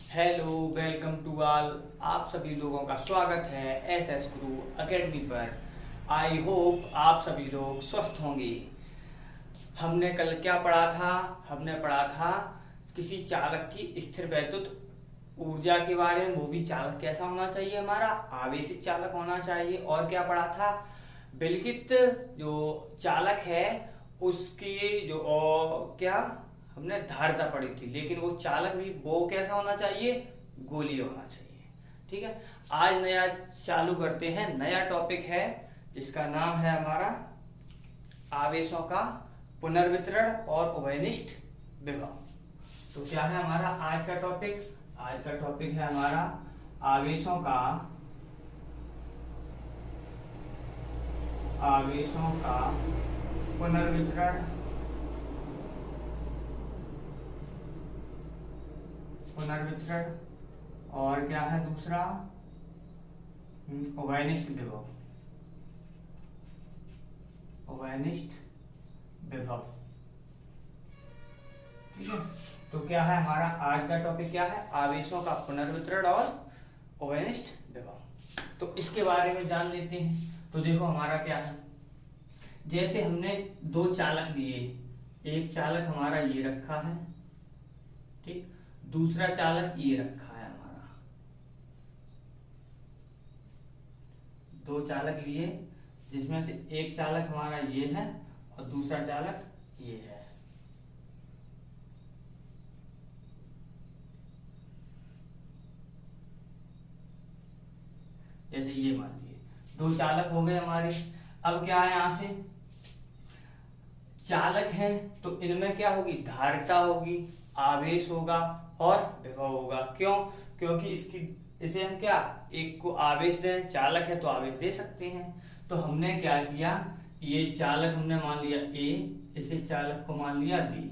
Hello, welcome to all. आप सभी लोगों का स्वागत है एसएस गुरु एकेडमी पर। आई होप आप सभी लोग स्वस्थ होंगे। हमने कल क्या पढ़ा था? हमने पढ़ा था किसी चालक की स्थिर वैद्युत ऊर्जा के बारे में। वो भी चालक कैसा होना चाहिए? हमारा आवेशित चालक होना चाहिए। और क्या पढ़ा था? विलगित जो चालक है उसकी जो क्या हमने धारिता पढ़ी थी, लेकिन वो चालक भी वो कैसा होना चाहिए? गोलीय होना चाहिए। ठीक है, आज नया चालू करते हैं। नया टॉपिक है जिसका नाम है हमारा आवेशों का पुनर्वितरण और उभयनिष्ठ विभव। तो क्या है हमारा आज का टॉपिक? आज का टॉपिक है हमारा आवेशों का पुनर्वितरण और क्या है दूसरा? उभयनिष्ठ विभव। ठीक है, तो क्या है हमारा आज का टॉपिक? क्या है? आवेशों का पुनर्वितरण और उभयनिष्ठ विभव। तो इसके बारे में जान लेते हैं। तो देखो हमारा क्या है, जैसे हमने दो चालक लिए, एक चालक हमारा ये रखा है, ठीक, दूसरा चालक ये रखा है हमारा। दो चालक लिए जिसमें से एक चालक हमारा ये है और दूसरा चालक ये है। जैसे ये मान लिए दो चालक हो गए हमारे। अब क्या है, यहां से चालक हैं तो इनमें क्या होगी? धारिता होगी, आवेश होगा और विभव होगा। क्यों? क्योंकि इसे हम क्या एक को आवेश दें, चालक है तो आवेश दे सकते हैं। तो हमने क्या किया, ये चालक हमने मान लिया ए, इसे चालक को मान लिया बी।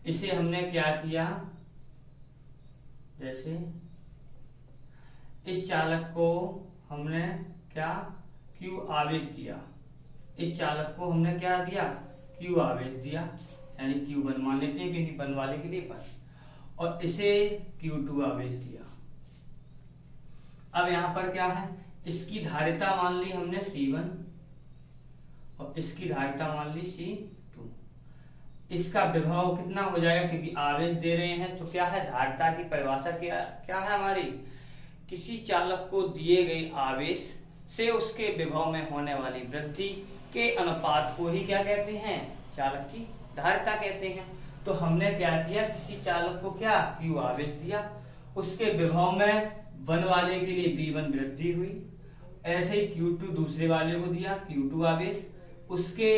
इसे हमने क्या किया, जैसे इस चालक को हमने क्या क्यू आवेश दिया, इस चालक को हमने क्या दिया? क्यू आवेश दिया, यानी Q1 मान लेते हैं क्योंकि बन वाले के लिए पर, और इसे Q2 आवेश दिया। अब यहां पर क्या है, इसकी धारिता मान ली हमने C1 और इसकी धारिता मान ली C2। इसका विभव कितना हो जाएगा? क्योंकि आवेश दे रहे हैं तो क्या है, धारिता की परिभाषा क्या है हमारी? किसी चालक को दिए गए आवेश से उसके विभव में होने वाली वृद्धि के अनुपात को ही क्या कहते हैं? चालक की धारिता कहते हैं। तो हमने क्या किया, किसी चालक को क्या Q आवेश दिया, उसके विभव में वन वाले के लिए B1 वृद्धि हुई, ऐसे ही Q2 दूसरे वाले को दिया Q2 आवेश, उसके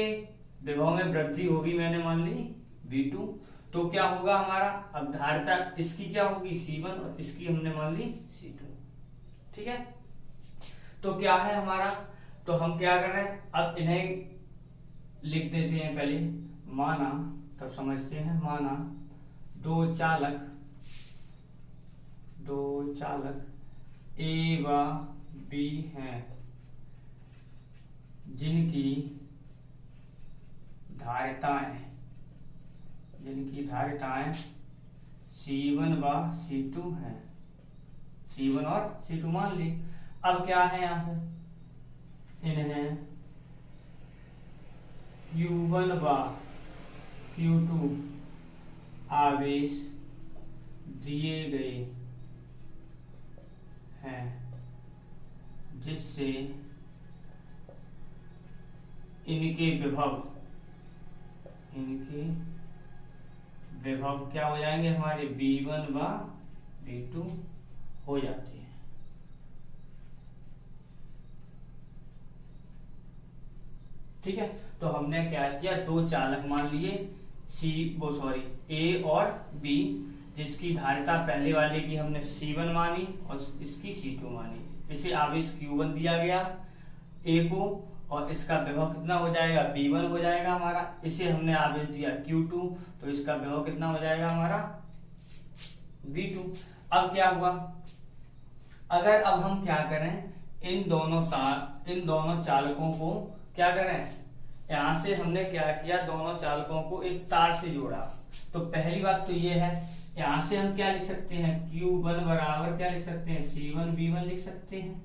विभव में वृद्धि होगी, मैंने मान ली B2। तो क्या होगा हमारा? अब धारिता इसकी क्या होगी? C1 और इसकी हमने मान ली C2। ठीक है, तो क्या है हमारा? तो हम क्या कर रहे हैं, अब इन्हें लिख देते हैं पहले। माना, तब समझते हैं, माना दो चालक ए व बी हैं जिनकी धारिताएं C1 व C2 हैं। C1 और C2 मान ली। अब क्या है, यहां से इन्हें Q1 व Q2 आवेश दिए गए हैं, जिससे इनके विभव क्या हो जाएंगे हमारे? B1 व B2 हो जाते हैं। ठीक है, तो हमने क्या किया, दो चालक मान लिए ए और बी, जिसकी धारिता पहले वाले की हमने C1 मानी और इसकी C2 मानी। इसे आवेश Q1 दिया गया ए को, और इसका विभव कितना हो जाएगा? B1 हो जाएगा हमारा। इसे हमने आवेश दिया Q2, तो इसका विभव कितना हो जाएगा हमारा? V2। अब क्या हुआ, अगर अब हम क्या करें, इन दोनों चालकों को क्या करें, यहां से हमने क्या किया, दोनों चालकों को एक तार से जोड़ा। तो पहली बात तो ये है यहां से हम क्या लिख सकते हैं, Q1 बराबर क्या लिख सकते हैं, C1V1 लिख सकते हैं,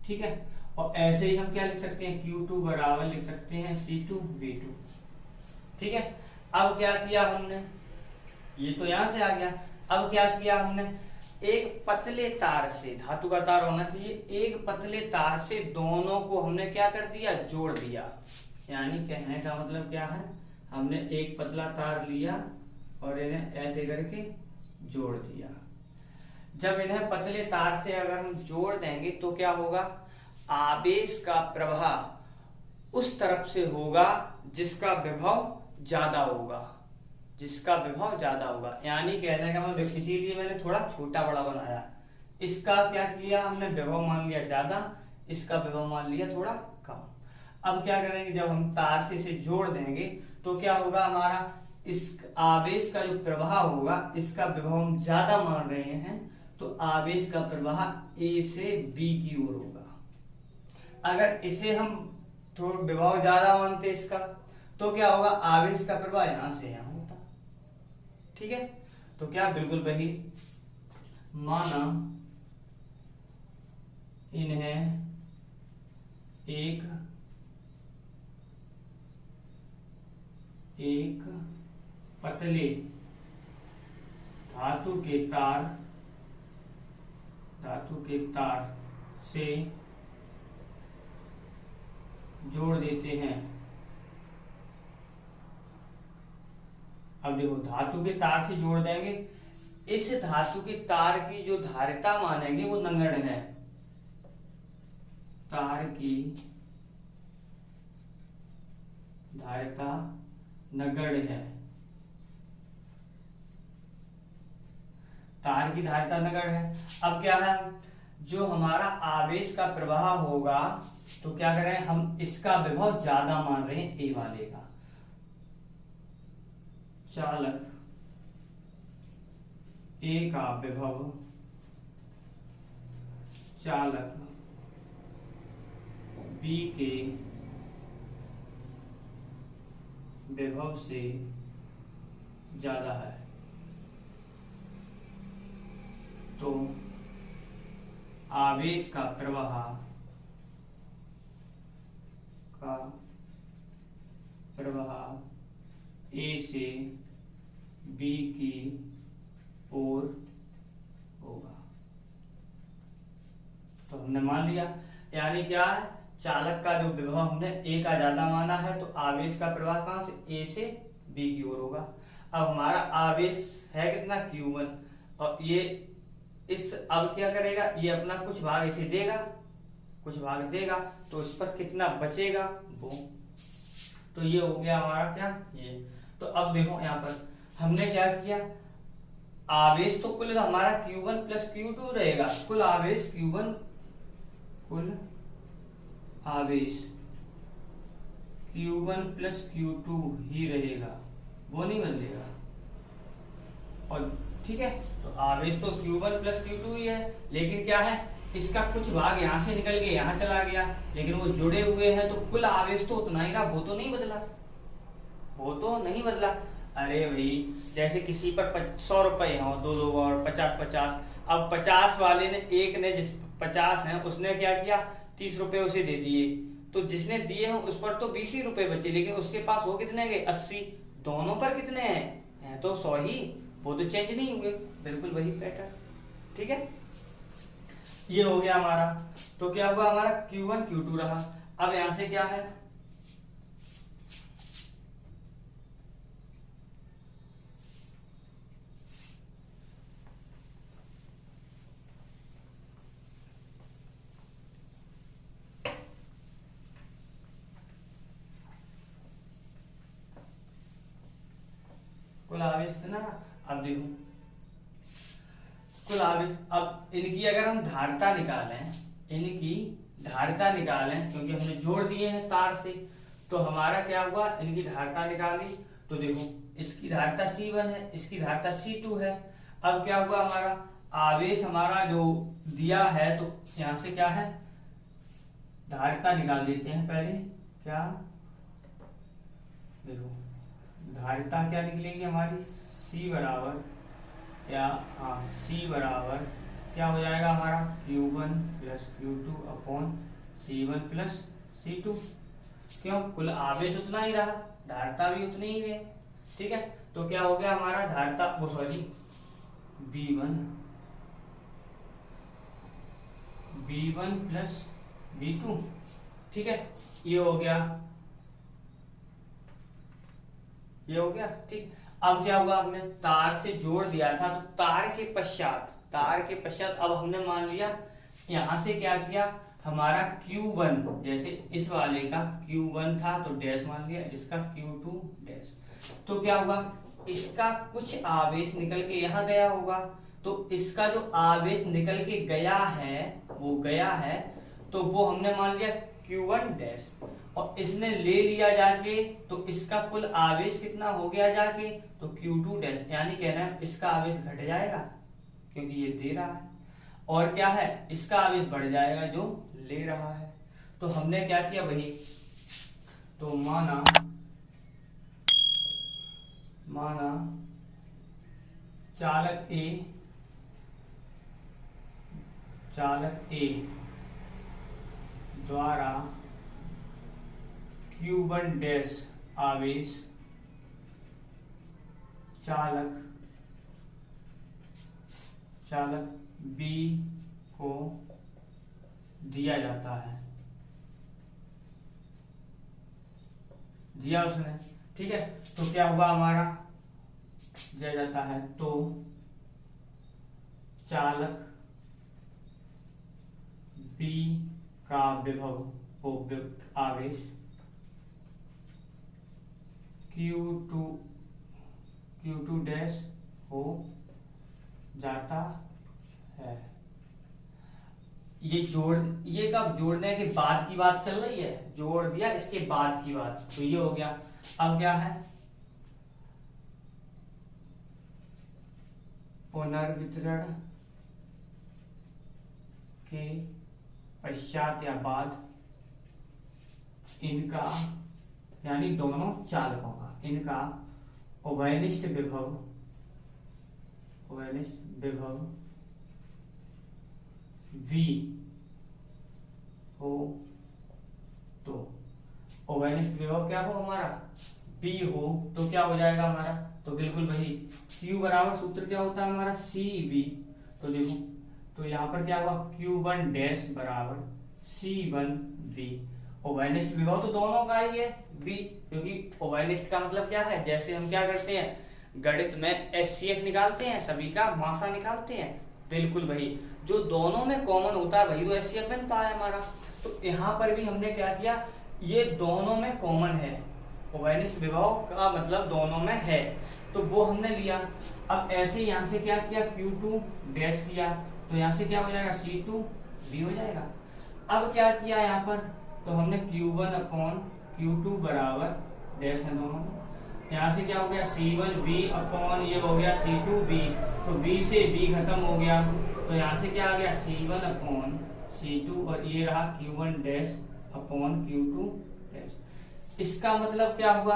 ठीक है। और ऐसे ही हम क्या लिख सकते हैं, Q2 बराबर लिख सकते हैं C2V2, ठीक है। अब क्या किया हमने, ये तो यहां से आ गया। अब क्या किया हमने, एक पतले तार से, धातु का तार होना चाहिए, एक पतले तार से दोनों को हमने क्या कर दिया, जोड़ दिया। यानी कहने का मतलब क्या है, हमने एक पतला तार लिया और इन्हें ऐसे करके जोड़ दिया। जब इन्हें पतले तार से अगर हम जोड़ देंगे तो क्या होगा, आवेश का प्रवाह उस तरफ से होगा जिसका विभव ज्यादा होगा, जिसका विभव ज्यादा होगा। यानी कहने का मतलब, इसीलिए मैंने थोड़ा छोटा बड़ा बनाया। इसका क्या किया हमने, विभव मान लिया ज्यादा, इसका विभव मान लिया थोड़ा कम। अब क्या करेंगे, जब हम तार से इसे जोड़ देंगे तो क्या होगा हमारा, इस आवेश का जो प्रवाह होगा, इसका विभव हम ज्यादा मान रहे हैं तो आवेश का प्रवाह A से B की ओर होगा। अगर इसे हम थोड़ा विभव ज्यादा मानते इसका, तो क्या होगा, आवेश का प्रवाह यहां से यहां होता, ठीक है। तो क्या, बिल्कुल वही माना इन्हें एक पतले धातु के तार से जोड़ देते हैं। अब देखो, धातु के तार से जोड़ देंगे, इस धातु के तार की जो धारिता मानेंगे वो नगण्य है, तार की धारिता नगण्य है, तार की धारिता नगण्य है। अब क्या है, जो हमारा आवेश का प्रवाह होगा, तो क्या करें हम, इसका विभव ज्यादा मान रहे हैं ए वाले का। चालक ए का विभव चालक बी के विभव से ज्यादा है, तो आवेश का प्रवाह A से B की ओर होगा। तो हमने मान लिया, यानी क्या है, चालक का जो विभव हमने A का ज्यादा माना है, तो आवेश का प्रवाह कहां से, A से B की ओर होगा। अब हमारा आवेश है कितना, Q1, और ये इस, अब क्या करेगा, ये अपना कुछ भाग इसे देगा, कुछ भाग देगा, तो इस पर कितना बचेगा वो, तो ये हो गया हमारा क्या, ये। तो अब देखो यहाँ पर हमने क्या किया, आवेश तो कुल हमारा Q1 प्लस Q2 रहेगा, कुल आवेश Q1 प्लस Q2 ही रहेगा, वो नहीं बदलेगा। और ठीक है, तो आवेश तो Q1 प्लस Q2 ही है, लेकिन क्या है, इसका कुछ भाग यहां से निकल के यहां चला गया, लेकिन वो जुड़े हुए हैं, तो कुल आवेश तो उतना ही रहा, वो तो नहीं बदला, वो तो नहीं बदला। अरे भाई, जैसे किसी पर 100 रुपए हो, दो लोग और 50-50, अब 50 वाले ने, एक ने, जिस 50 है उसने क्या किया, 30 रुपए उसे दे दिए, तो जिसने दिए हैं उस पर तो 20 ही रुपए बचे, लेकिन उसके पास हो कितने गए, 80। दोनों पर कितने हैं तो 100 ही, वो तो चेंज नहीं हुए, बिल्कुल वही पैटर्न, ठीक है। ये हो गया हमारा, तो क्या हुआ हमारा, Q1 Q2 रहा। अब यहां से क्या है, कुल आवेश इतना। अब देखो कुल आवेश, अब इनकी अगर हम धारिता निकालें, क्योंकि हमने जोड़ दिए हैं तार से, तो हमारा क्या हुआ, इनकी धारिता निकाली, तो देखो इसकी धारिता C1 है, इसकी धारिता C2 है। अब क्या हुआ, हमारा आवेश हमारा जो दिया है, तो यहां से क्या है, धारिता निकाल देते हैं पहले। क्या, देखो धारिता क्या निकलेगी हमारी, C बराबर या C बराबर क्या हो जाएगा हमारा Q1 plus Q2 upon C1 plus C2। क्यों? कुल आवेश उतना ही रहा, धारिता भी उतनी ही है। ठीक है, तो क्या हो गया हमारा धारिता वो सॉरी B1 प्लस B2। ठीक है, ये हो गया, ये हो गया। ठीक, अब क्या हुआ, हमने तार से जोड़ दिया था, तो तार के पश्चात अब हमने मान लिया यहां से क्या किया, हमारा Q1 जैसे इस वाले का Q1 था तो डैश मान लिया, इसका Q2 डैश। तो क्या हुआ, इसका कुछ आवेश निकल के यहां गया होगा, तो इसका जो आवेश निकल के गया है वो गया है, तो वो हमने मान लिया Q1 डैश, और इसने ले लिया जाके, तो इसका कुल आवेश कितना हो गया जाके, तो Q2 डैश, यानी कहना है इसका आवेश घट जाएगा क्योंकि ये दे रहा है, और क्या है इसका आवेश बढ़ जाएगा जो ले रहा है। तो हमने क्या किया वही, तो माना चालक ए द्वारा Q1 डैश आवेश चालक B को दिया जाता है, दिया उसने। ठीक है, तो क्या हुआ हमारा, दिया जाता है, तो चालक B का विभव आवेश Q2 डैश हो जाता है। ये कब जोड़ने के बाद की बात चल रही है, जोड़ दिया इसके बाद की बात, तो ये हो गया। अब क्या है, पुनर्वितरण के पश्चात या बाद इनका, यानी दोनों चालकों का, इनका उभयनिष्ठ विभव V हो, तो उभयनिष्ठ विभव क्या हो हमारा B हो, तो क्या हो जाएगा हमारा, तो बिल्कुल वही Q बराबर सूत्र क्या होता है हमारा CV। तो देखो, तो यहाँ पर क्या हुआ, Q1 डैश बराबर C1V। उभयनिष्ठ विभव तो दोनों का ही है B, क्योंकि उभयनिष्ठ का मतलब क्या है, जैसे हम क्या करते हैं गणित में HCF निकालते हैं, सभी का मासा निकालते हैं, बिल्कुल वही जो दोनों में कॉमन होता है वही तो HCF बनता है हमारा। तो यहाँ पर भी हमने क्या किया, ये दोनों में कॉमन है, उभयनिष्ठ विभव का मतलब दोनों में है, तो वो हमने लिया। अब ऐसे यहाँ से क्या किया, Q2 डैश किया, तो यहाँ से क्या हो जाएगा, C2V हो जाएगा। अब क्या किया यहाँ पर, तो हमने Q1 अपॉन Q2 बराबर डैश है दोनों में, यहाँ से क्या हो गया C1V अपॉन ये हो गया C2V, तो B से B खत्म हो गया, तो यहाँ से क्या आ गया C1 अपॉन C2, और ये रहा Q1 dash upon Q2 dash. इसका मतलब क्या हुआ,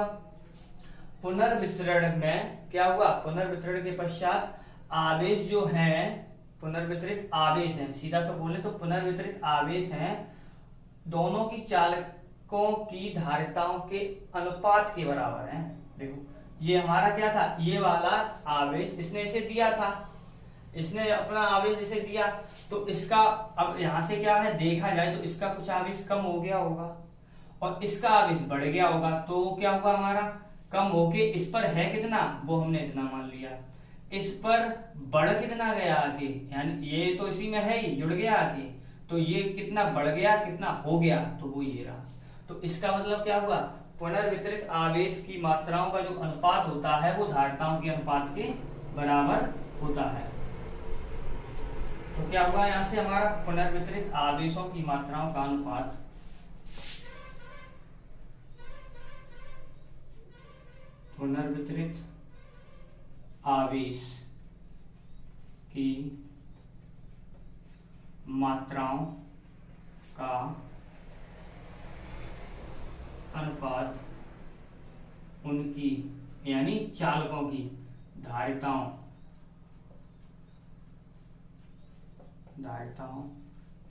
पुनर्वितरण में क्या हुआ, पुनर्वितरण के पश्चात आवेश जो है, पुनर्वितरित आवेश है, सीधा सा बोले तो पुनर्वितरित आवेश है, दोनों की चालकों की धारिताओं के अनुपात के बराबर है। देखो ये हमारा क्या था, ये वाला आवेश इसने इसे दिया था, इसने अपना आवेश इसे दिया, तो इसका अब यहां से क्या है देखा जाए तो इसका कुछ आवेश कम हो गया होगा और इसका आवेश बढ़ गया होगा, तो क्या हुआ हमारा, कम होके इस पर है कितना, वो हमने इतना मान लिया, इस पर बढ़ कितना गया आगे, यानी ये तो इसी में है ही, जुड़ गया आगे, तो ये कितना बढ़ गया कितना हो गया, तो वो ये रहा। तो इसका मतलब क्या हुआ, पुनर्वितरित आवेश की मात्राओं का जो अनुपात होता है वो धारिताओं के अनुपात के बराबर होता है। तो क्या हुआ यहां से हमारा पुनर्वितरित आवेशों की मात्राओं का अनुपात पुनर्वितरित आवेश की मात्राओं का अनुपात उनकी यानी चालकों की धारिताओं धारिताओं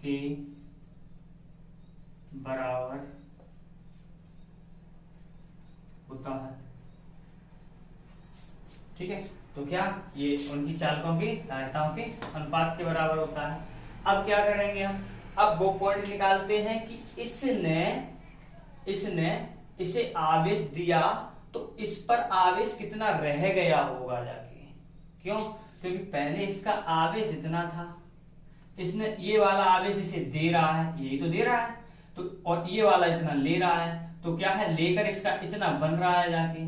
के बराबर होता है। ठीक है, तो क्या ये उनकी चालकों की धारिताओं के अनुपात के बराबर होता है। अब क्या करेंगे हम, अब वो पॉइंट निकालते हैं कि इसने इसे आवेश दिया तो इस पर आवेश कितना रह गया होगा जाके। क्यों? क्योंकि पहले इसका आवेश इतना था, इसने ये वाला आवेश इसे दे रहा है, यही तो दे रहा है, तो और ये वाला इतना ले रहा है, तो क्या है, लेकर इसका इतना बन रहा है जाके,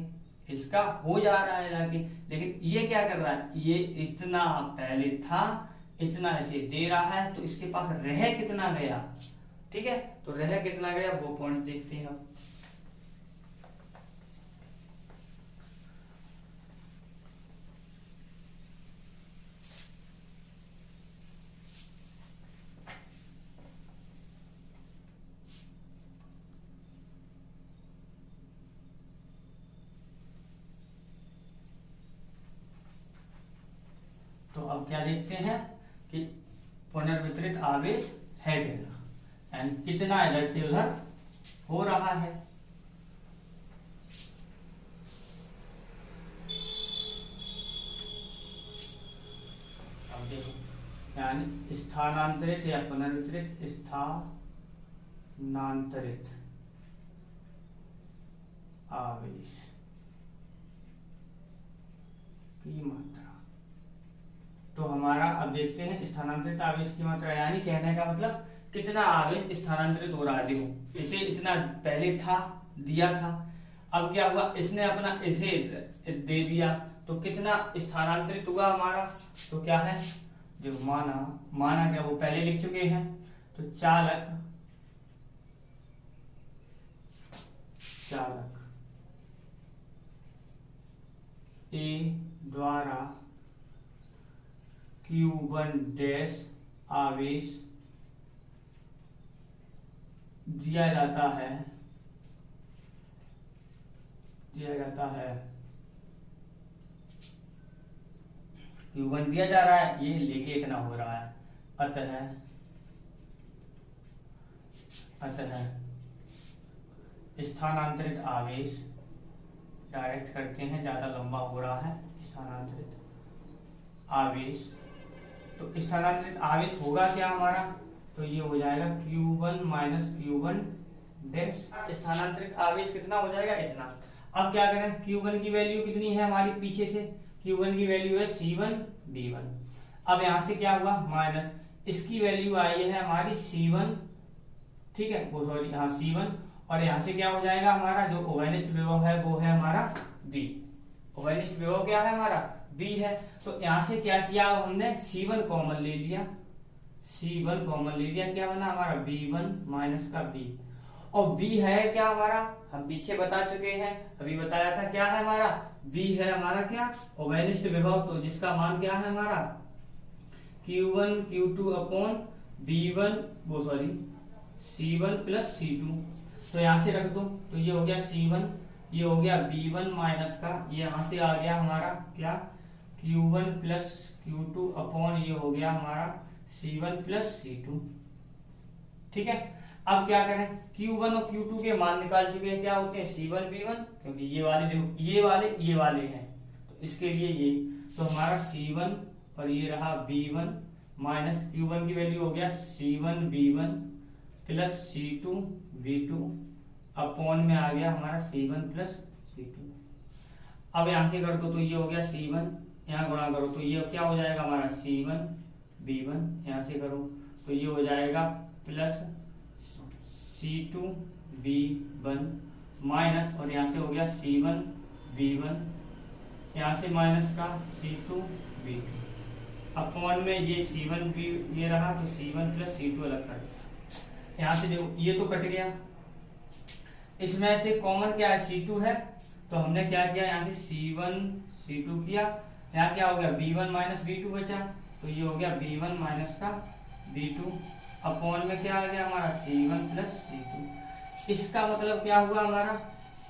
इसका हो जा रहा है जाके। लेकिन ये क्या कर रहा है, ये इतना पहले था, इतना इसे दे रहा है, तो इसके पास रह कितना गया। ठीक है, तो रह कितना गया वो पॉइंट देखते हैं हम। तो अब क्या देखते हैं कि पुनर्वितरित आवेश है कितना, यानी कितना इधर से उधर हो रहा है। अब देखो, यानी स्थानांतरित या पुनर्वितरित, स्थानांतरित आवेश की मात्रा। तो हमारा अब देखते हैं स्थानांतरित आवेश की मात्रा, यानी कहने का मतलब कितना आवेश स्थानांतरित हो रहा है। देखो, इसे इतना पहले था, दिया था, अब क्या हुआ, इसने अपना इसे दे दिया, तो कितना स्थानांतरित हुआ हमारा। तो क्या है, जो माना क्या वो पहले लिख चुके हैं, तो चालक ए द्वारा Q1 डैश आवेश दिया जाता है Q1 दिया जा रहा है, ये लेके इतना हो रहा है, अतः स्थानांतरित आवेश, डायरेक्ट करते हैं, ज्यादा लंबा हो रहा है, स्थानांतरित आवेश। तो स्थानांतरित आवेश होगा क्या हमारा, तो ये हो जाएगा Q1 माइनस Q1 डैश। स्थानांतरित आवेश कितना हो जाएगा, इतना। अब क्या करें, Q1 की वैल्यू कितनी है हमारी पीछे से, Q1 की वैल्यू है C1 B1। अब यहां से क्या हुआ, माइनस इसकी वैल्यू आई है हमारी C1, ठीक है, वो सॉरी यहाँ C1, और यहाँ से क्या हो जाएगा हमारा जो ओवेनिस्ट विभव है वो है हमारा B। ओवेनिस्ट विभव क्या है हमारा, B है। तो यहां से क्या किया, हमने C1 कॉमन ले लिया, क्या बना हमारा B1 माइनस का B, और B है क्या हमारा, हम पीछे बता चुके हैं, अभी बताया था, क्या है हमारा B है हमारा क्या, ओवेनिस्ट विभव, तो जिसका मान क्या है हमारा Q1 Q2 अपॉन B1 वो सॉरी C1 प्लस C2। तो यहां से रख दो, तो ये हो गया C1, ये हो गया B1 माइनस का, ये यहां से आ गया हमारा क्या Q1 प्लस Q2 अपॉन ये हो गया हमारा C1 प्लस C2। ठीक है, अब क्या करें, Q1 और Q2 के मान निकाल चुके हैं, क्या होते हैं C1 B1, क्योंकि ये वाले देखो ये वाले हैं, तो इसके लिए ये, तो हमारा C1 और ये रहा B1 माइनस Q1 की वैल्यू हो गया C1 B1 plus C2 B2 upon में आ गया हमारा C1 प्लस C2। अब यहां से कर दो, तो ये हो गया C1, यहाँ गुणा करो तो ये क्या हो जाएगा हमारा C1 B1, यहाँ से करो तो ये हो जाएगा प्लस C2 B1 माइनस, और यहाँ से हो गया C1 B1, यहाँ से माइनस का C2 B2 अपॉन में ये C1 B ये रहा, तो C1 प्लस C2 अलग कर दिया। यहाँ से जो ये तो कट गया, इसमें से कॉमन क्या है C2 है, तो हमने क्या किया, यहाँ से C1 C2 किया, यहाँ क्या हो गया B1 माइनस B2 बचा, तो ये हो गया B1 माइनस का B2 अपॉन में क्या आ गया हमारा C1 प्लस C2। इसका मतलब क्या हुआ हमारा,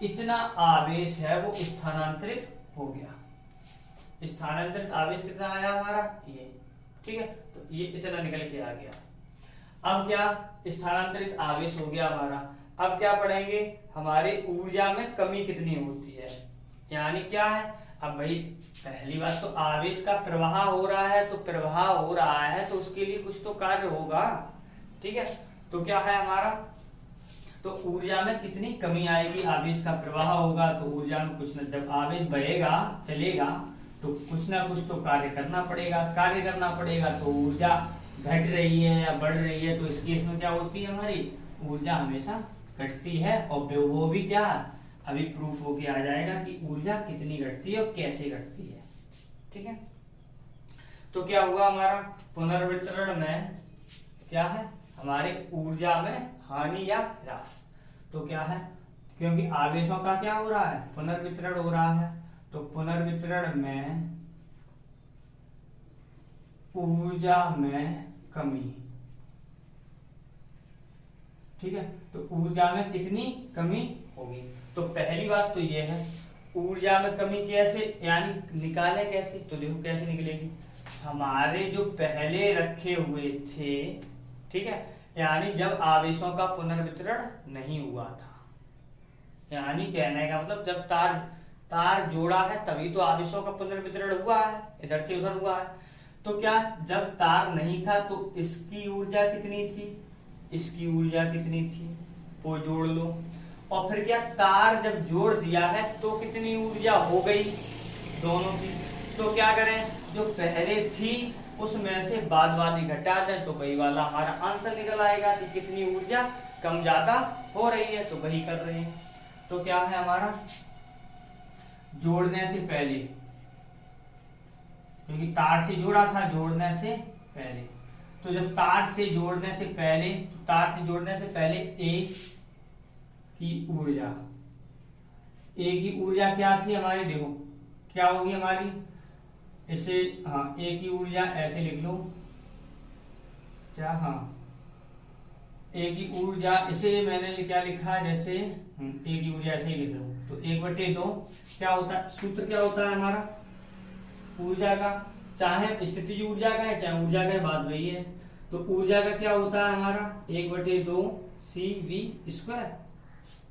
इतना आवेश है वो स्थानांतरित हो गया। स्थानांतरित आवेश कितना आया हमारा ये, ठीक है, तो ये इतना निकल के आ गया। अब क्या, स्थानांतरित आवेश हो गया हमारा। अब क्या पढ़ेंगे, हमारे ऊर्जा में कमी कितनी होती है, यानी क्या है। अब भाई पहली बात तो आवेश का प्रवाह हो रहा है, तो प्रवाह हो रहा है तो उसके लिए कुछ तो कार्य होगा, ठीक है। तो क्या है हमारा, तो ऊर्जा में कितनी कमी आएगी, आवेश का प्रवाह होगा तो ऊर्जा में कुछ न, जब आवेश बढ़ेगा चलेगा तो कुछ ना कुछ तो कार्य करना पड़ेगा, तो ऊर्जा घट रही है या बढ़ रही है, तो इस केस में क्या होती है, हमारी ऊर्जा हमेशा घटती है। और वो भी क्या, अभी प्रूफ होके आ जाएगा कि ऊर्जा कितनी घटती है और कैसे घटती है, ठीक है। तो क्या हुआ हमारा, पुनर्वितरण में क्या है, हमारे ऊर्जा में हानि या ह्रास। तो क्या है, क्योंकि आवेशों का क्या हो रहा है, पुनर्वितरण हो रहा है, तो पुनर्वितरण में ऊर्जा में कमी, ठीक है। तो ऊर्जा में कितनी कमी होगी, तो पहली बात तो ये है, ऊर्जा में कमी कैसे, यानी निकाले कैसे, तो देखो कैसे निकलेगी। हमारे जो पहले रखे हुए थे, ठीक है, यानी जब आवेशों का पुनर्वितरण नहीं हुआ था, यानी कहने का मतलब जब तार जोड़ा है तभी तो आवेशों का पुनर्वितरण हुआ है, इधर से उधर हुआ है। तो क्या, जब तार नहीं था तो इसकी ऊर्जा कितनी थी, इसकी ऊर्जा कितनी थी, वो जोड़ लो। और फिर क्या, तार जब जोड़ दिया है तो कितनी ऊर्जा हो गई दोनों की। तो क्या करें, जो पहले थी उसमें से बाद वाली घटा दें तो वही वाला हमारा आंसर निकल आएगा कि कितनी ऊर्जा कम ज्यादा हो रही है, तो वही कर रहे हैं। तो क्या है हमारा, जोड़ने से पहले, क्योंकि तार से जोड़ा था, जोड़ने से पहले, तो जब तार से जोड़ने से पहले, ए की ऊर्जा क्या थी हमारी, देखो क्या होगी हमारी, इसे हाँ, ए की ऊर्जा ऐसे लिख लो क्या, हाँ ए की ऊर्जा, इसे मैंने क्या लिखा, जैसे ए की ऊर्जा ऐसे ही लिख लो, तो 1/2 क्या होता है, सूत्र क्या होता है हमारा ऊर्जा का, चाहे स्थितिज ऊर्जा का है चाहे ऊर्जा का, बात वही है। तो ऊर्जा का क्या होता है हमारा 1/2 CV²,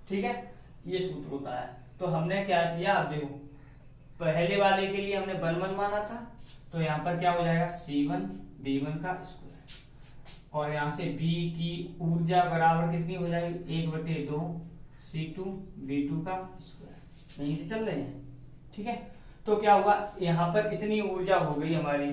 ठीक है, ये सूत्र होता है। तो हमने क्या किया, अब देखो पहले वाले के लिए हमने 1 माना था, तो यहाँ पर क्या हो जाएगा C1 B1 का स्क्वायर, और यहाँ से B की ऊर्जा बराबर कितनी हो जाएगी 1/2 C2 B2 का स्क्वायर, यहीं से चल रहे हैं, ठीक है। तो क्या हुआ, यहाँ पर इतनी ऊर्जा हो गई हमारी,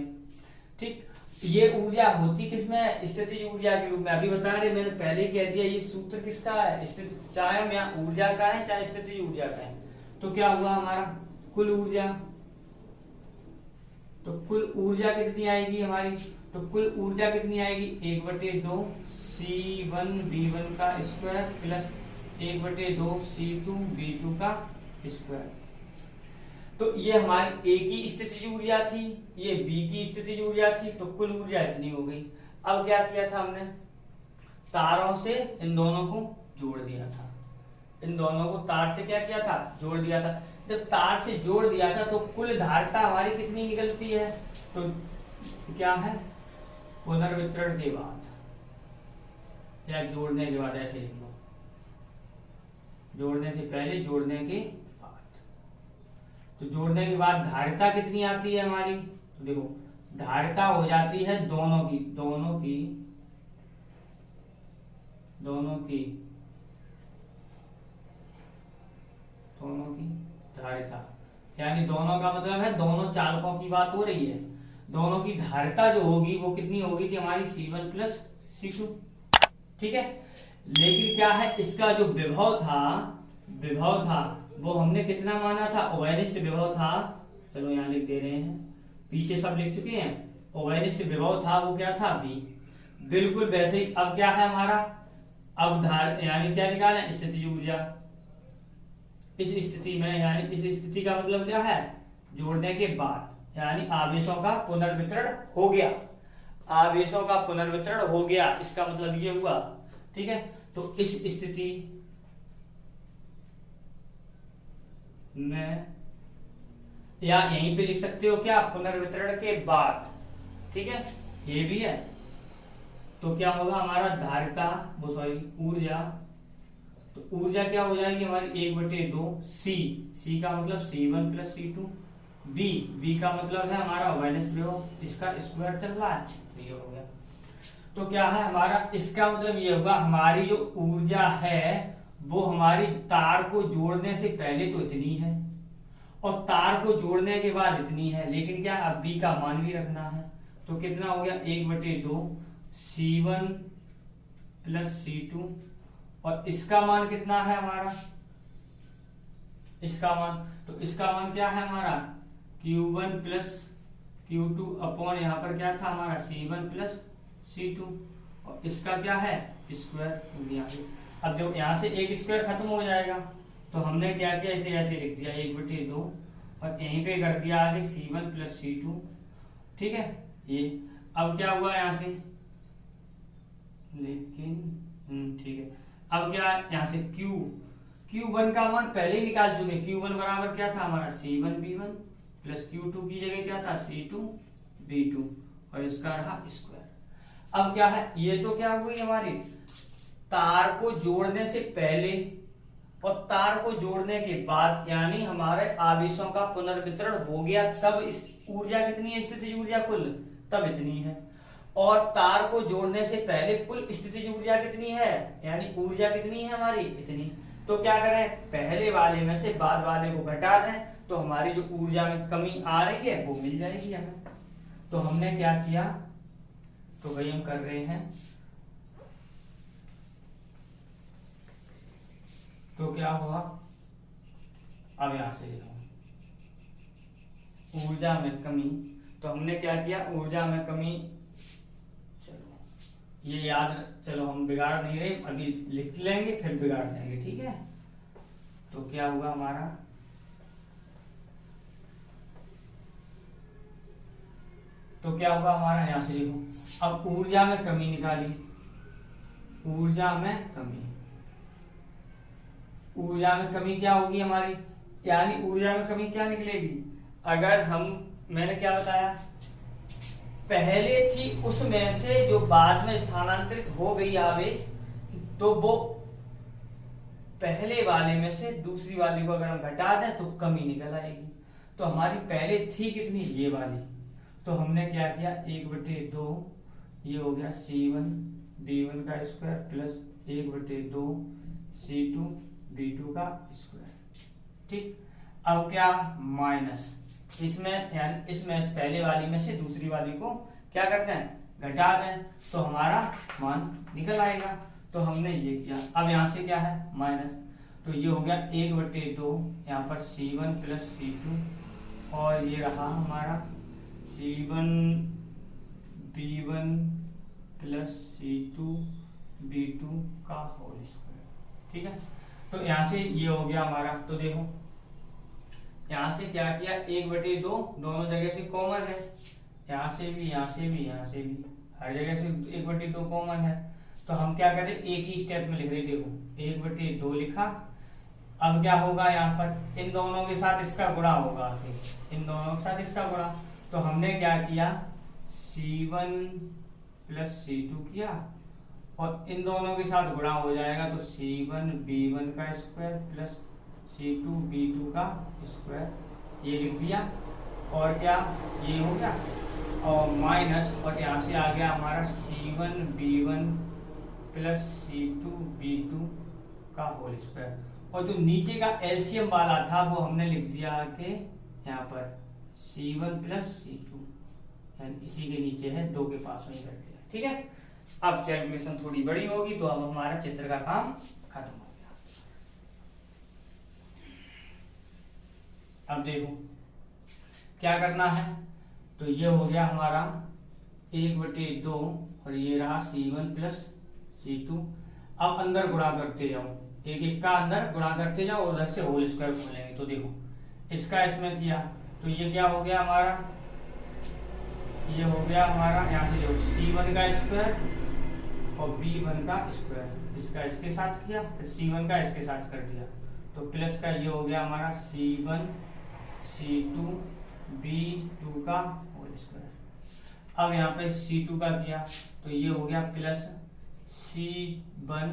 ठीक। ये ऊर्जा होती किसमें, स्थितिज ऊर्जा के रूप में, अभी बता रहे, मैंने पहले ही कह दिया ये सूत्र किसका है, चाहे यहाँ ऊर्जा का है चाहे स्थितिज ऊर्जा का है। तो क्या हुआ हमारा कुल ऊर्जा, तो कुल ऊर्जा कितनी आएगी हमारी, तो कुल ऊर्जा कितनी आएगी 1/2 C1 B1 का स्क्वायर प्लस 1/2 C2 B2 का स्क्वायर। तो ये हमारी ए की स्थितिज ऊर्जा थी, ये बी की स्थितिज ऊर्जा थी, तो कुल ऊर्जा इतनी हो गई। अब क्या किया था हमने, तारों से इन दोनों को जोड़ दिया था, इन दोनों को तार से क्या किया था, जोड़ दिया था। जब तार से जोड़ दिया था तो कुल धारिता हमारी कितनी निकलती है, तो क्या है, पुनर्वितरण के बाद या जोड़ने के बाद, ऐसे लिख लो, जोड़ने से पहले जोड़ने के बाद। तो जोड़ने के बाद धारिता कितनी आती है हमारी, तो देखो धारिता हो जाती है दोनों की धारिता, यानी दोनों का मतलब है दोनों चालकों की बात हो रही है, दोनों की धारिता जो होगी वो कितनी होगी कि हमारी C1 प्लस C2, ठीक है। लेकिन क्या है, इसका जो विभव था वो हमने कितना माना था, उभयनिष्ठ विभव था, चलो यहाँ लिख दे रहे हैं, पीछे सब लिख चुके हैं, उभयनिष्ठ विभव था वो क्या था V, बिल्कुल वैसे ही। अब क्या है हमारा, अब यानी क्या निकालना है, स्थितिज ऊर्जा। इस स्थिति में, यानी इस स्थिति का मतलब क्या है, जोड़ने के बाद, यानी आवेशों का पुनर्वितरण हो गया, आवेशों का पुनर्वितरण हो गया, इसका मतलब ये हुआ, ठीक है। तो इस स्थिति में, या यहीं पे लिख सकते हो क्या, पुनर्वितरण के बाद, ठीक है, ये भी है, तो क्या होगा हमारा धारिता वो सॉरी ऊर्जा, तो ऊर्जा क्या हो जाएगी हमारी 1/2 सी का मतलब C1 प्लस C2, V का मतलब है हमारा वाइनस प्रयोग, इसका स्क्वायर चल रहा है, तो ये हो गया। तो क्या है हमारा, इसका मतलब ये होगा हमारी जो ऊर्जा है वो हमारी तार को जोड़ने से पहले तो इतनी है और तार को जोड़ने के बाद इतनी है, लेकिन क्या अब V का मान भी रखना है, तो कितना हो गया 1/2 C1 प्लस C2, और इसका मान कितना है हमारा, इसका मान, तो इसका मान क्या है हमारा Q1 प्लस Q2 अपॉन यहाँ पर क्या था हमारा C1 प्लस C2, और इसका क्या है स्क्वायर। अब जब यहाँ से एक स्क्वायर खत्म हो जाएगा तो हमने क्या किया, इसे ऐसे लिख दिया 1/2 और यहीं पे कर दिया आगे C1 प्लस C2, ठीक है। ये अब क्या हुआ यहाँ से, लेकिन ठीक है, अब क्या यहाँ से Q1 का मान पहले ही निकाल चुके, Q1 बराबर क्या था हमारा C1V1 प्लस Q2 की जगह क्या था C2V2, और इसका रहा स्क्वायर। अब क्या है, ये तो क्या हुई हमारी तार को जोड़ने से पहले और तार को जोड़ने के बाद, यानी हमारे आवेशों का पुनर्वितरण हो गया, तब इस ऊर्जा कितनी है, स्थितिज ऊर्जा कुल तब इतनी है, और तार को जोड़ने से पहले कुल स्थितिज ऊर्जा कितनी है, यानी ऊर्जा कितनी है हमारी इतनी। तो क्या करें, पहले वाले में से बाद वाले को घटा दें, तो हमारी जो ऊर्जा में कमी आ रही है वो मिल जाएगी हमें। तो हमने क्या किया, तो वही हम कर रहे हैं, तो क्या हुआ, अब यहां से देखो ऊर्जा में कमी, तो हमने क्या किया, ऊर्जा में कमी, चलो ये याद, चलो हम बिगाड़ नहीं रहे, अभी लिख लेंगे फिर बिगाड़ देंगे, ठीक है। तो क्या हुआ हमारा, तो क्या हुआ हमारा, यहां से देखो अब ऊर्जा में कमी निकाली, ऊर्जा में कमी, ऊर्जा में कमी क्या होगी हमारी, यानी ऊर्जा में कमी क्या निकलेगी, अगर हम, मैंने क्या बताया, पहले थी उसमें से जो बाद में स्थानांतरित हो गई आवेश, तो वो पहले वाले में से दूसरी वाली को अगर हम घटा दें तो कमी निकल आएगी। तो हमारी पहले थी कितनी, ये वाली, तो हमने क्या किया 1/2, ये हो गया C1V1 का स्क्वायर प्लस 1/2 C2V2 का स्क्वायर, ठीक। अब क्या माइनस, इसमें यानी इसमें पहले वाली में से दूसरी वाली को क्या करते हैं, घटा दें, तो हमारा मान निकल आएगा। तो हमने ये किया, अब यहां से क्या है माइनस, तो ये हो गया 1/2 यहाँ पर C1 प्लस C2, और ये रहा हमारा C1V1 प्लस C2V2 का होल स्क्वायर, ठीक है। तो यहां से ये हो गया हमारा, तो देखो यहां से क्या किया, 1/2 दोनों जगह से कॉमन है, यहां से भी, यहां से भी, यहां से भी, हर जगह से 1/2 कॉमन है, तो हम क्या करें, एक ही स्टेप में लिख रहे, देखो 1/2 लिखा। अब क्या होगा, यहाँ पर इन दोनों के साथ इसका गुणा होगा, इन दोनों के साथ इसका गुणा, तो हमने क्या किया C1 प्लस C2 किया, और इन दोनों के साथ गुणा हो जाएगा, तो C1V1 का स्क्वायर प्लस C2V2 का स्क्वायर, ये लिख दिया, और क्या ये हो गया, और माइनस, और यहाँ से आ गया हमारा C1V1 प्लस C2V2 का होल स्क्वायर, और जो नीचे का एलसीएम वाला था वो हमने लिख दिया आके यहाँ पर C1 प्लस C2, यानी इसी के नीचे है, 2 के पास में ही कर दिया, ठीक है। अब कैलकुलेशन थोड़ी बड़ी होगी, तो अब हमारा चित्र का काम खत्म हो गया। अब देखो क्या करना है, तो ये हो गया हमारा 1/2, और ये रहा C1 प्लस C2। अब अंदर गुणा करते जाओ, एक एक का अंदर गुणा करते जाओ, उधर से होल स्क्वायर खोलेंगे, तो देखो इसका इसमें किया, तो ये क्या हो गया हमारा, ये हो गया हमारा, यहाँ से देखो C1 का स्क्वायर और B1 का स्क्वायर, इसका इसके साथ किया, फिर C1 का इसके साथ कर दिया, तो प्लस का ये हो गया हमारा C1 C2 B2 का होल स्क्वायर। अब यहाँ पे C2 का किया तो ये हो गया प्लस C1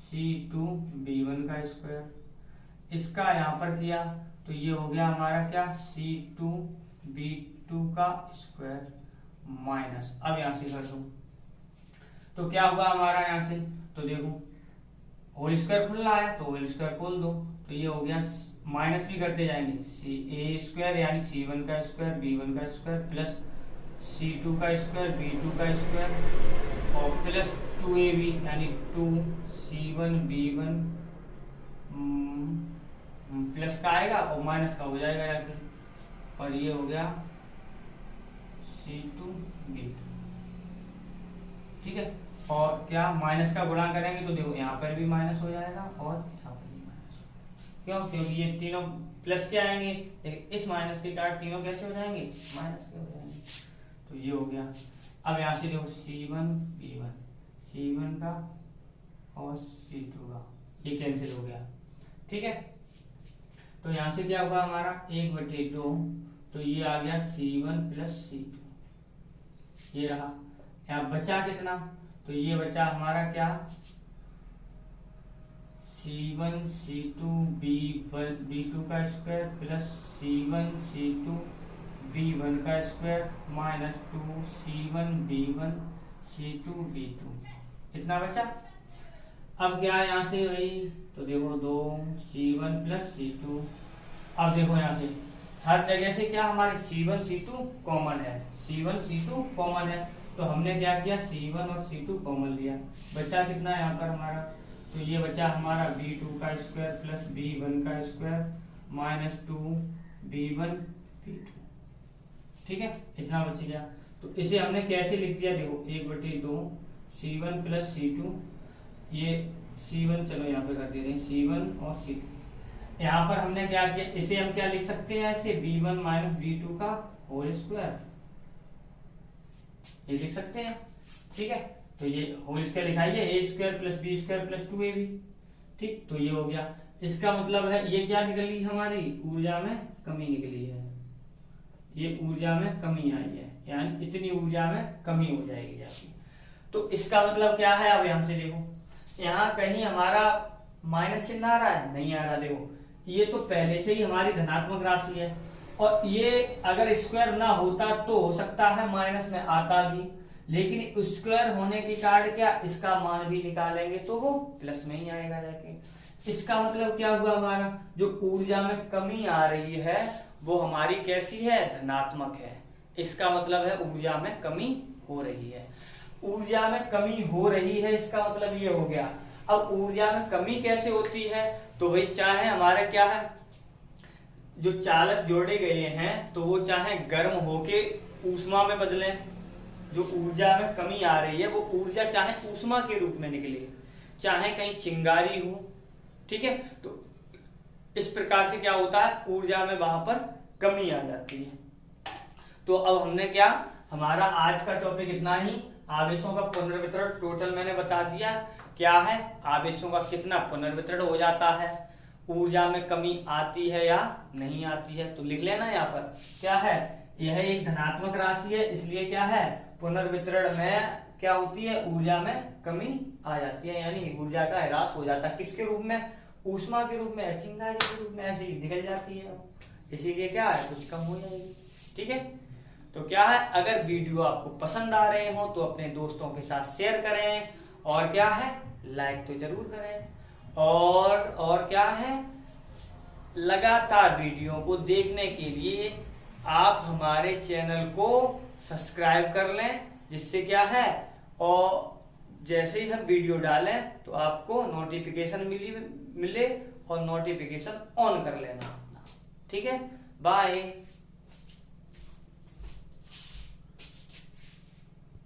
C2 B1 का स्क्वायर। इसका यहाँ पर किया तो ये हो गया हमारा क्या C2 B2 का स्क्वायर माइनस, अब यहाँ से कर दो तो क्या होगा हमारा यहाँ से, तो देखो होल स्क्वायर खुल रहा है तो होल स्क्वायर खोल दो तो ये हो गया, माइनस भी करते जाएंगे A स्क्वायर यानी C1 का स्क्वायर B1 का स्क्वायर प्लस C2 का स्क्वायर B2 का स्क्वायर और प्लस 2AB यानी 2C1 B1 प्लस का आएगा और माइनस का हो जाएगा जाके, और ये हो गया C2 B2। ठीक है, और क्या माइनस का गुणा करेंगे तो देखो यहाँ पर भी माइनस हो जाएगा और यहाँ पर भी माइनस। क्यों? क्योंकि ये तीनों प्लस के आएंगे, लेकिन इस माइनस के कारण तीनों कैसे हो जाएंगे, माइनस के हो जाएंगे। तो ये हो गया। अब यहाँ से देखो C1 B1 C1 का और C2 का ये कैंसिल हो गया। ठीक है, तो यहाँ से क्या होगा हमारा 1/2, तो ये आ गया C1 प्लस C2, ये रहा। यहाँ बचा कितना, तो ये बचा हमारा क्या C1 C2 B2 का square plus C1 C2 B1 का square minus 2C1 B1 C2 B2, इतना बचा। अब क्या है यहाँ से वही, तो देखो 2C1 प्लस C2। अब देखो यहाँ से हर जगह से क्या हमारे C1 C2 कॉमन है, C1 C2 कॉमन है, तो हमने क्या किया C1 और C2 कॉमन लिया। बचा कितना यहाँ पर हमारा, तो ये बचा हमारा B2 का स्क्वायर प्लस B1 का स्क्वायर माइनस 2B1 B2। ठीक है, इतना बच गया। तो इसे हमने कैसे लिख दिया, देखो 1/2 C1 प्लस C2, ये C1 चलो यहाँ पे कर दे रहे हैं C1 और C2। यहाँ पर हमने क्या किया, इसे हम क्या लिख सकते हैं ऐसे B1 माइनस B2 का होल स्क्वायर, ये लिख सकते हैं। ठीक है, तो ये होल स्क्वायर लिखाइए A square plus B square plus 2AB। ठीक, तो ये हो गया। इसका मतलब है ये क्या निकली हमारी, ऊर्जा में कमी निकली है, ये ऊर्जा में कमी आई है, यानी इतनी ऊर्जा में कमी हो जाएगी जाती। तो इसका मतलब क्या है, अब यहां से देखो यहाँ कहीं हमारा माइनस चिन्ह आ रहा है, नहीं आ रहा। देखो ये तो पहले से ही हमारी धनात्मक राशि है, और ये अगर स्क्वायर ना होता तो हो सकता है माइनस में आता भी, लेकिन स्क्वायर होने के कारण क्या इसका मान भी निकालेंगे तो वो प्लस में ही आएगा जाके। इसका मतलब क्या हुआ, हमारा जो ऊर्जा में कमी आ रही है वो हमारी कैसी है, धनात्मक है। इसका मतलब है ऊर्जा में कमी हो रही है, ऊर्जा में कमी हो रही है, इसका मतलब ये हो गया। अब ऊर्जा में कमी कैसे होती है, तो भाई चाहे हमारे क्या है, जो चालक जोड़े गए हैं तो वो चाहे गर्म होके ऊष्मा में बदले, जो ऊर्जा में कमी आ रही है वो ऊर्जा चाहे ऊष्मा के रूप में निकले, चाहे कहीं चिंगारी हो। ठीक है, तो इस प्रकार से क्या होता है, ऊर्जा में वहां पर कमी आ जाती है। तो अब हमने क्या, हमारा आज का टॉपिक इतना ही, आवेशों का पुनर्वितरण टोटल मैंने बता दिया क्या है, आवेशों का कितना पुनर्वितरण हो जाता है, ऊर्जा में कमी आती है या नहीं आती है। तो लिख लेना यहाँ पर क्या है, यह एक धनात्मक राशि है, इसलिए क्या है पुनर्वितरण में क्या होती है, ऊर्जा में कमी आ जाती है, यानी ऊर्जा का ह्रास हो जाता है। किसके रूप में, ऊष्मा के रूप में, चिंगारी के रूप में ऐसे ही निकल जाती है, इसीलिए क्या है कुछ कम हो जाएगी। ठीक है, तो क्या है, अगर वीडियो आपको पसंद आ रहे हो तो अपने दोस्तों के साथ शेयर करें, और क्या है लाइक तो जरूर करें, और क्या है लगातार वीडियो को देखने के लिए आप हमारे चैनल को सब्सक्राइब कर लें, जिससे क्या है, और जैसे ही हम वीडियो डालें तो आपको नोटिफिकेशन मिले और नोटिफिकेशन ऑन कर लेना। ठीक है, बाय।